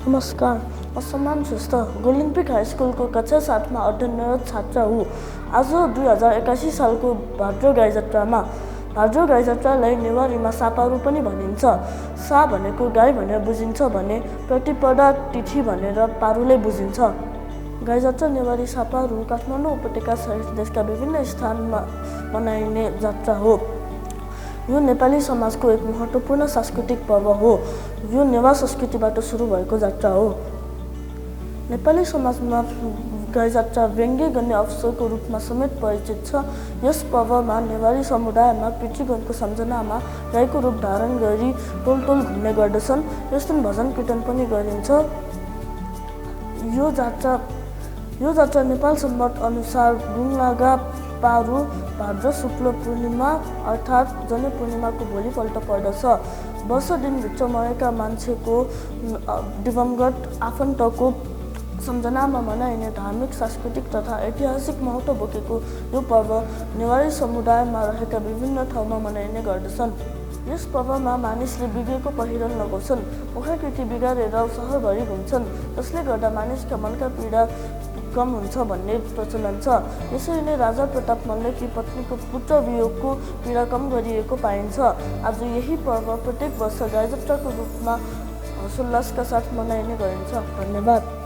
नमस्कार, म सम्मान श्रेष्ठ ओलम्पिक हाई स्कुलको कक्षा 7 मा अध्ययनरत छात्र हुँ। आज 2081 सालको भाद्र गाई जात्रालाई नेवारीमा सापारु पनि भनिन्छ। सा भनेको गाई भनेर बुझिन्छ भने प्रतिपदा तिथि भनेर पारुले बुझिन्छ। गाई जात्रा नेवारी सापारु काठमाडौँ उपत्यका सहित देशका विभिन्न स्थानमा मनाइने जात्रा हो। यो नेपाली समाजको एक महत्त्वपूर्ण सांस्कृतिक पर्व हो। यो नेवार संस्कृतिबाट सुरु भएको जात्रा हो। नेपाली समाजमा गाई जात्रा व्यङ्ग्य गर्ने अवसरको रूपमा समेत परिचित छ। यस पर्वमा नेवारी समुदायमा पितृगणको सम्झनामा गाईको रूप धारण गरी टोल घुम्ने गर्दछन्। यस दिन भजन कीर्तन पनि गरिन्छ। यो जात्रा नेपाल सम्वत अनुसार गुङलागा पारु भाद्र शुक्ल पूर्णिमा अर्थात् जनै पूर्णिमाको भोलिपल्ट पर्दछ। वर्ष दिनभित्र मरेका मान्छेको दिवंगत आफन्तको सम्झनामा मनाइने धार्मिक, सांस्कृतिक तथा ऐतिहासिक महत्त्व बोकेको यो पर्व नेवारी समुदायमा रहेका विभिन्न ठाउँमा मनाइने गर्दछन्। यस पर्वमा मानिसले बिग्रेको पहिरन लगाउँछन्, मुखाकृति बिगारेर सहरभरि घुम्छन्, जसले गर्दा मानिसका मनका पीडा कम हुन्छ भन्ने प्रचलन छ। यसरी नै राजा प्रताप मल्लकी पत्नीको पुत्र वियोगको पीडा कम गरिएको पाइन्छ। आज यही पर्व प्रत्येक वर्ष गाई जात्राको रूपमा हर्षोल्लासका साथ मनाइने गरिन्छ। धन्यवाद।